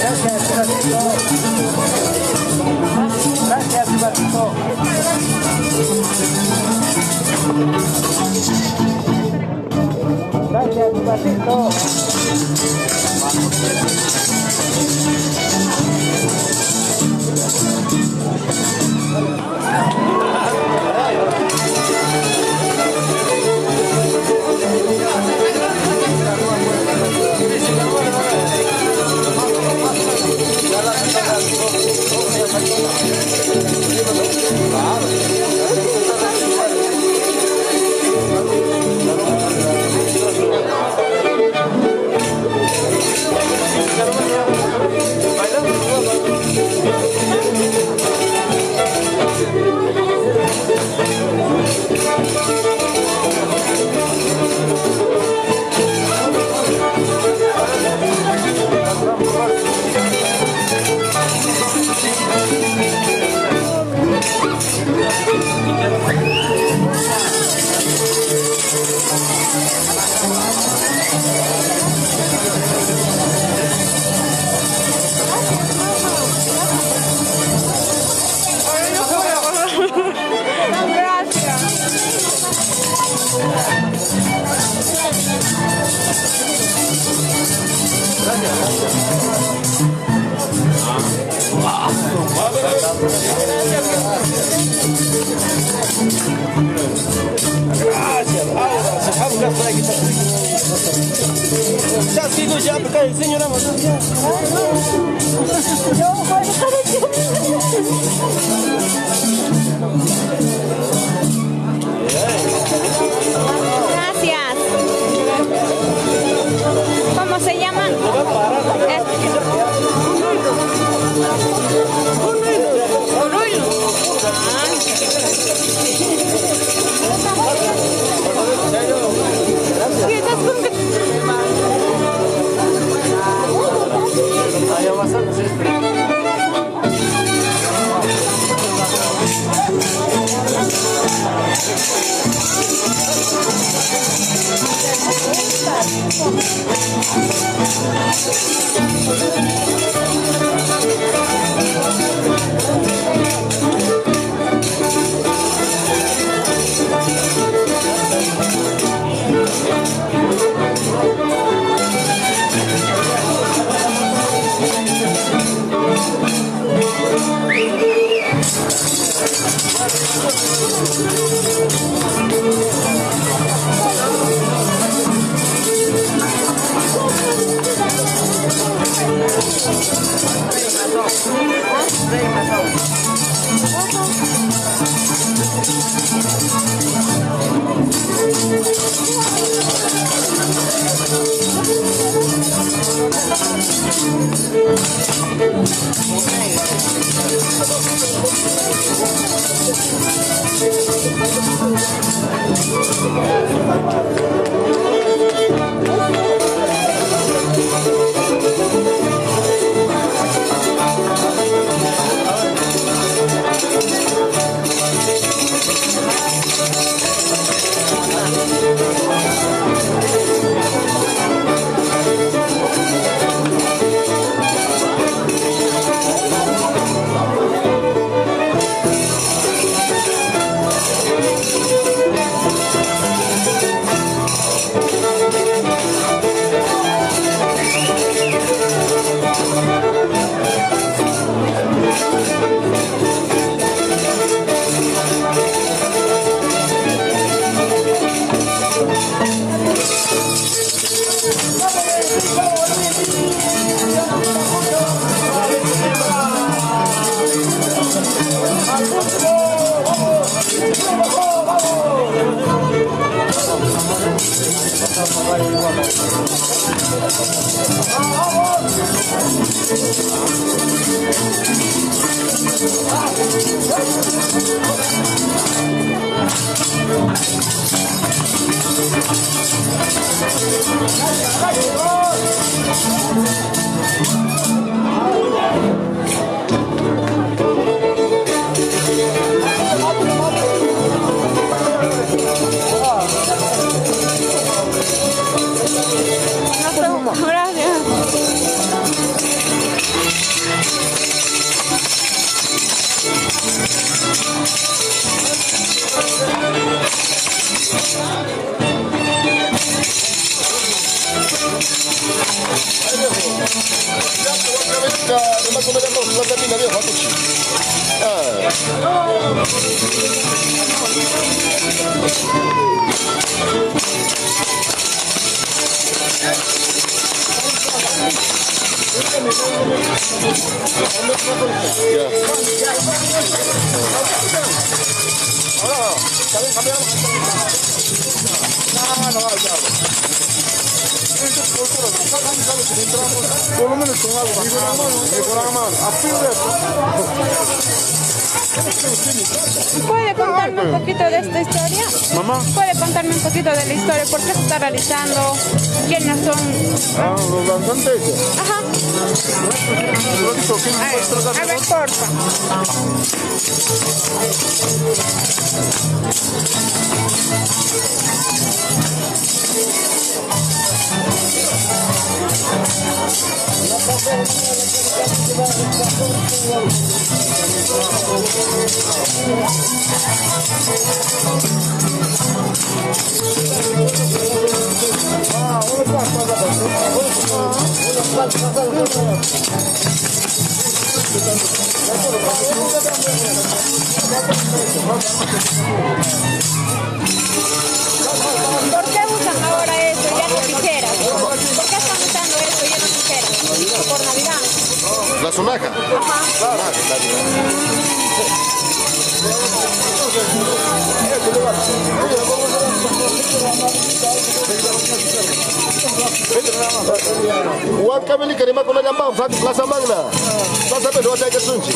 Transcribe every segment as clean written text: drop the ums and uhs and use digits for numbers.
Gracias, gracias. Gracias, Marquito. Gracias, Marquito. Gracias, ahora se fabula para que ya sigo ya porque señora Gracias. ¿Cómo se llaman? ¡Vamos! Por lo menos con algo. ¿Puede contarme un poquito de esta historia? Mamá. ¿Puede contarme un poquito de la historia? ¿Por qué se está realizando? ¿Quiénes son? Los danzantes. Ajá. A ver, porfa. ¿Por qué usan ahora eso? Ya no tijeras. ¿Por qué están usando eso? Ya no tijeras. Por Navidad. La sonaja. Ajá. Wakabili karima kuna jamba Plaza Magna. Plaza Pedro Tega Sunchi.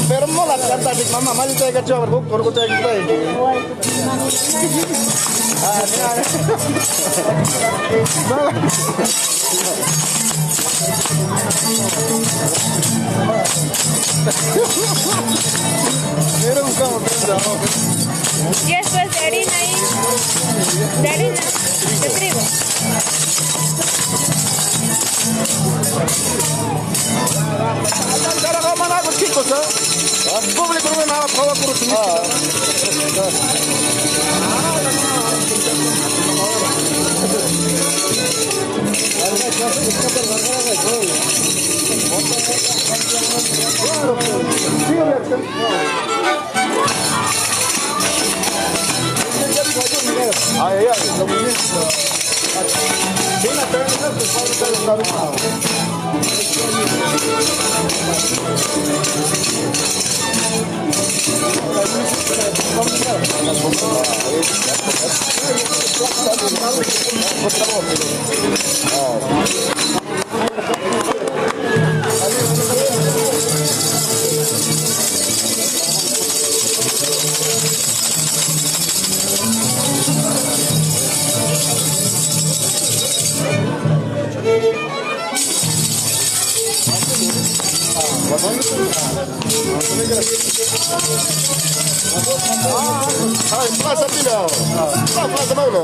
Pero no la canta de mamá, más de que yo hago por que te Y esto es de harina ahí. De harina. De trigo. Ay, ay, lo mismo. Ven a traer Ay, Plaza Pina. Plaza Magna.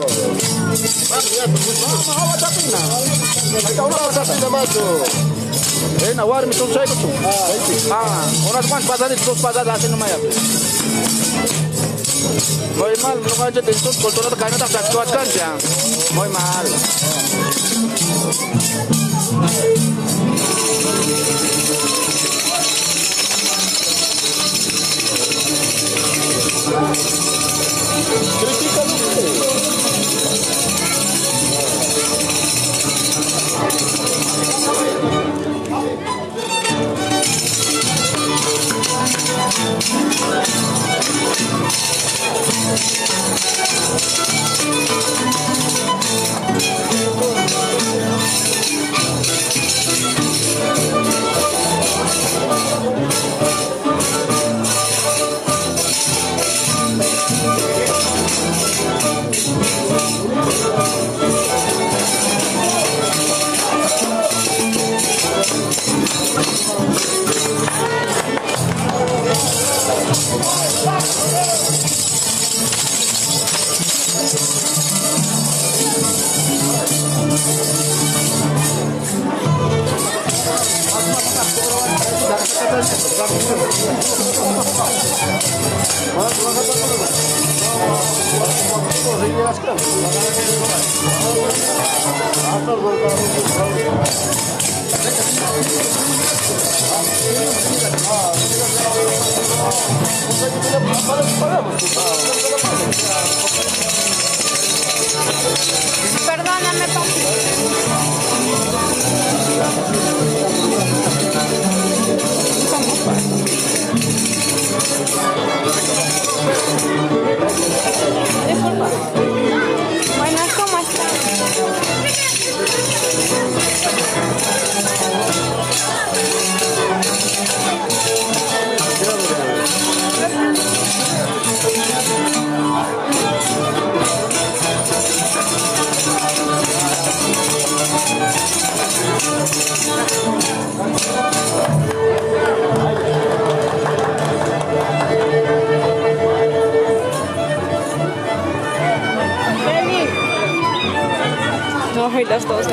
Plaza Pina, macho. Nawar mi tung saya tu. Orang kan pasar itu pasar asin nama ya. Muy mal, lo que ha hecho de cultura de caña tak kuat kan ya. Muy mal. Critica Perdóname, disculpa. Buenas, ¿cómo están? No, hoy las 12.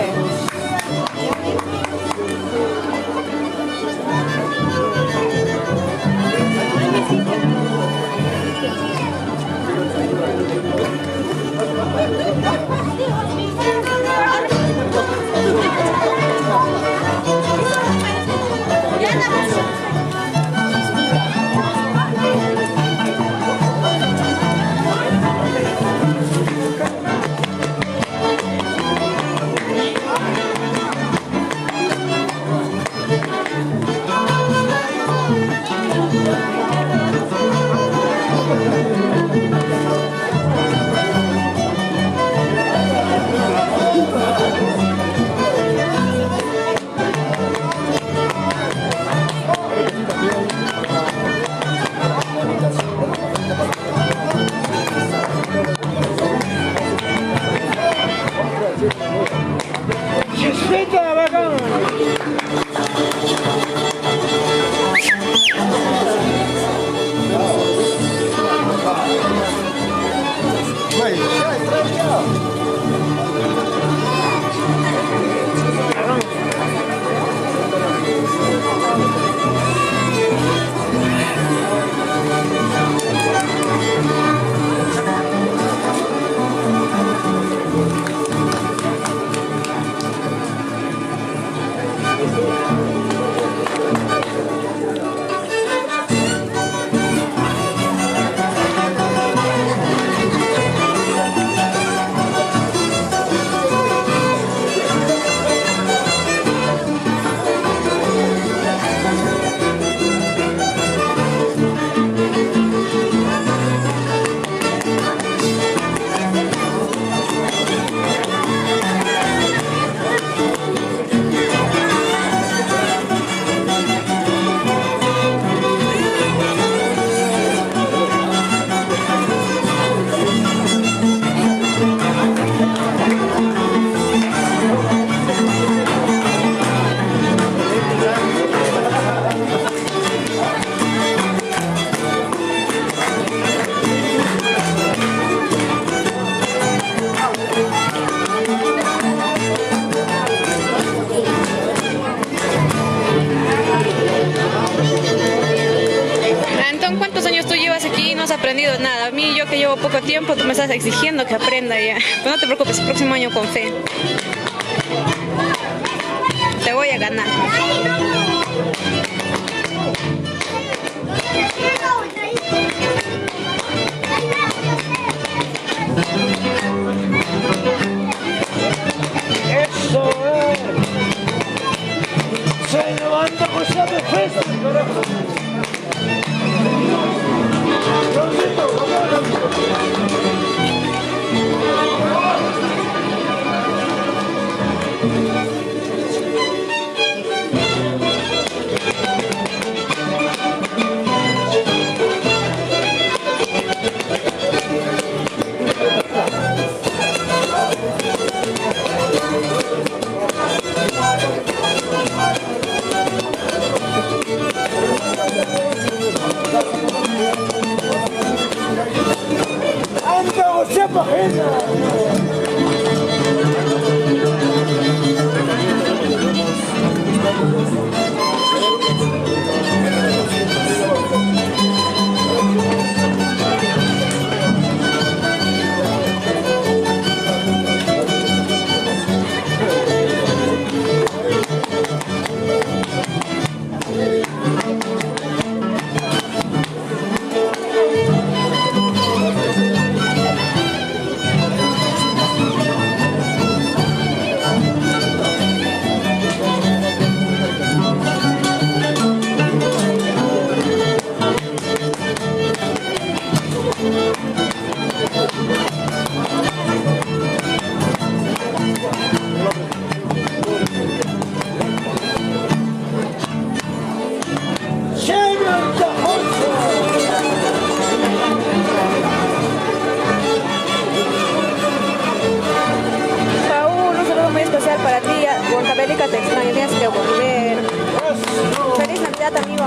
tiempo tú me estás exigiendo que aprenda ya. Pero no te preocupes, el próximo año con fe. Te voy a ganar. Eso es. Se levanta José de Festa, carajo. ¡Anda, José Pajena! Para ti, Huancavelica te extraño, tienes que volver. Feliz Navidad, amigo.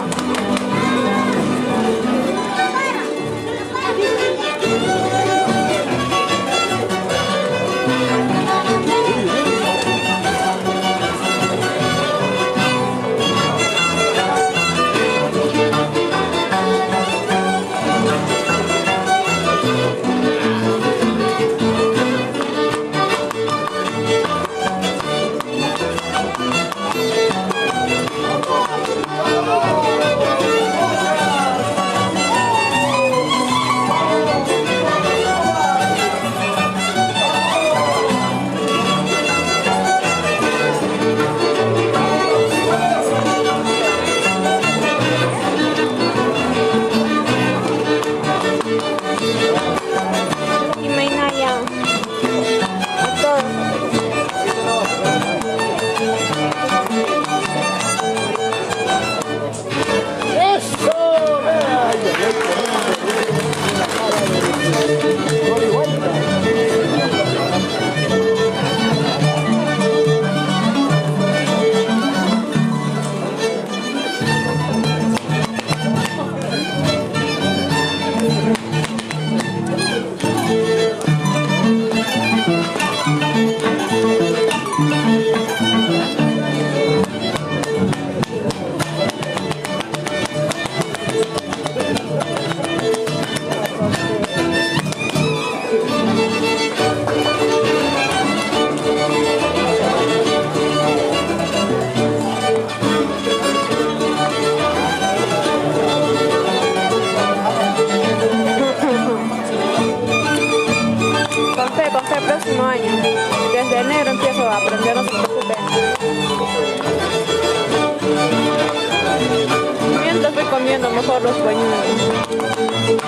Con fe, el próximo año. Desde enero empiezo a aprender, no se preocupen. Mientras estoy comiendo mejor los pañuelos.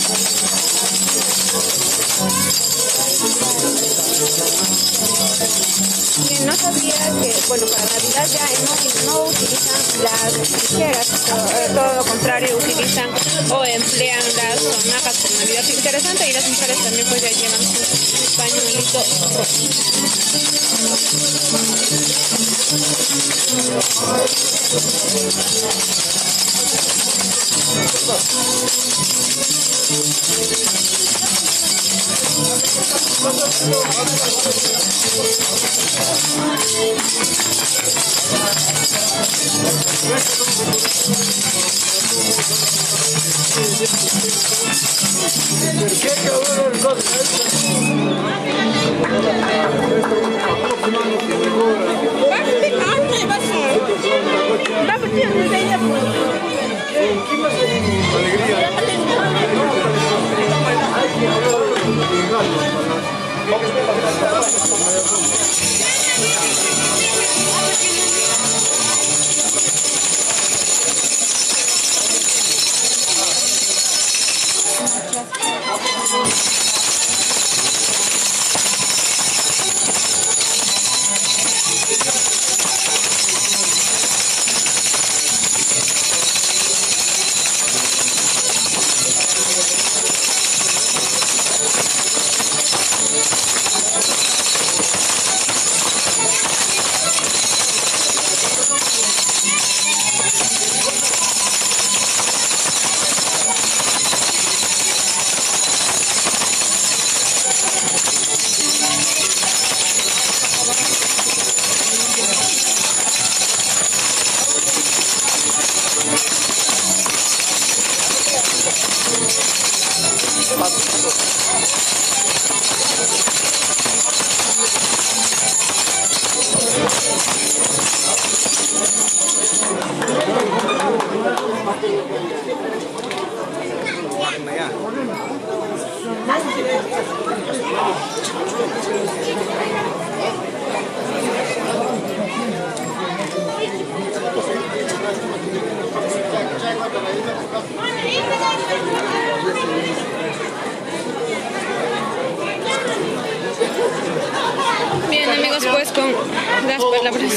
Thank you. no sabía que, bueno, para Navidad ya no utilizan las tijeras, todo lo contrario, utilizan o emplean las sonajas por Navidad. Interesante, y las mujeres también pues ya llevan su pañuelito rojo. Bien, amigos, pues con las palabras.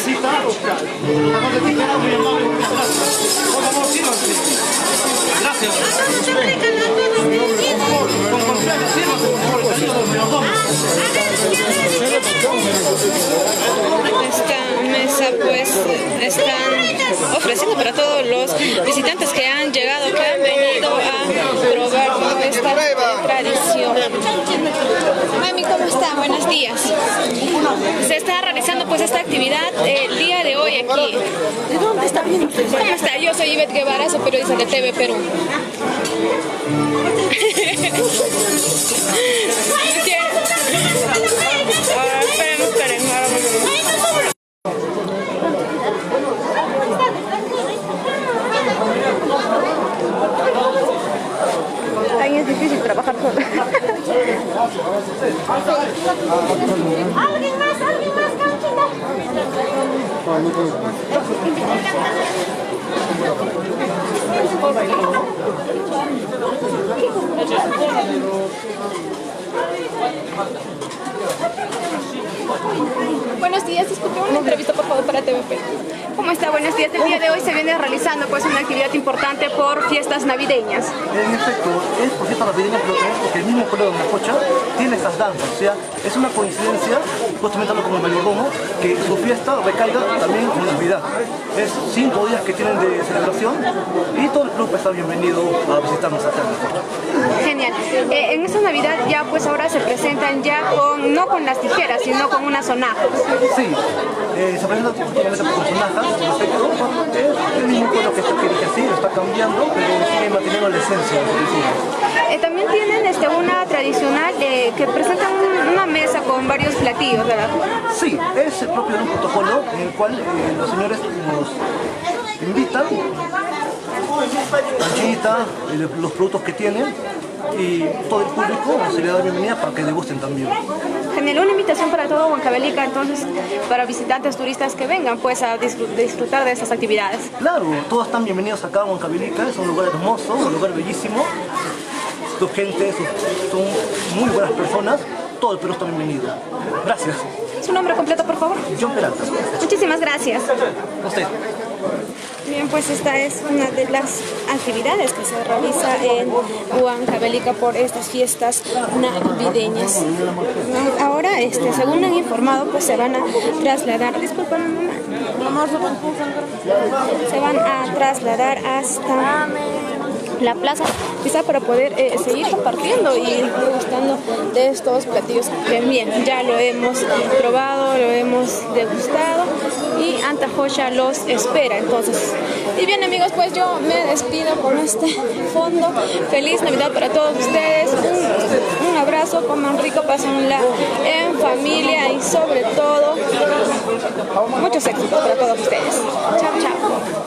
Esta mesa pues están ofreciendo para todos los visitantes que han llegado, que han venido a probar esta tradición. Mami, ¿cómo está? Buenos días. Se está realizando pues esta actividad el día de hoy aquí. ¿De dónde está viendo usted? ¿Cómo está? Yo soy Ivette Guevara, soy periodista de TV Perú. Ahí es difícil trabajar sola. ¿Alguien más, Canchita? Buenos días, disculpe una entrevista por favor para TVP. ¿Cómo está? Buenos días. El día de hoy se viene realizando pues una actividad importante por fiestas navideñas. En efecto, es por fiestas navideñas, pero también porque el mismo pueblo de Mapocha tiene estas danzas. O sea, es una coincidencia, justamente como el mayordomo, que su fiesta recaiga también en Navidad. Es 5 días que tienen de celebración y todo el club está bienvenido a visitarnos acá en Mapocha. Genial. En esta Navidad ya pues ahora se presentan ya con, no con las tijeras, sino con una sonaja. Sí, se presentan justamente con sonajas, en efecto, es el mismo pueblo que dije así, está cambiando, pero sigue manteniendo la esencia de su También tienen una tradicional que presentan una mesa con varios platillos, ¿verdad? Sí, es el propio de un protocolo en el cual los señores nos invitan, canchita, los productos que tienen, y todo el público se le da la bienvenida para que degusten también. Genial, una invitación para todo Huancavelica, entonces, para visitantes turistas que vengan pues a disfrutar de estas actividades. Claro, todos están bienvenidos acá a Huancavelica, es un lugar hermoso, un lugar bellísimo. Su gente son muy buenas personas, todo el Perú está bienvenido. Gracias. Su nombre completo, por favor. John Peralta. Muchísimas gracias. Usted. Bien, pues esta es una de las actividades que se realiza en Huancavelica por estas fiestas navideñas. Ahora, según han informado, pues se van a trasladar, disculpen, mamá, se van a trasladar hasta la plaza, quizá para poder seguir compartiendo y degustando de estos platillos que bien, ya lo hemos probado, lo hemos degustado y Antajoya los espera. Entonces, y bien amigos, pues yo me despido con este fondo. Feliz Navidad para todos ustedes, un abrazo, coman rico, pásenla en familia y sobre todo muchos éxitos para todos ustedes. Chao, chao.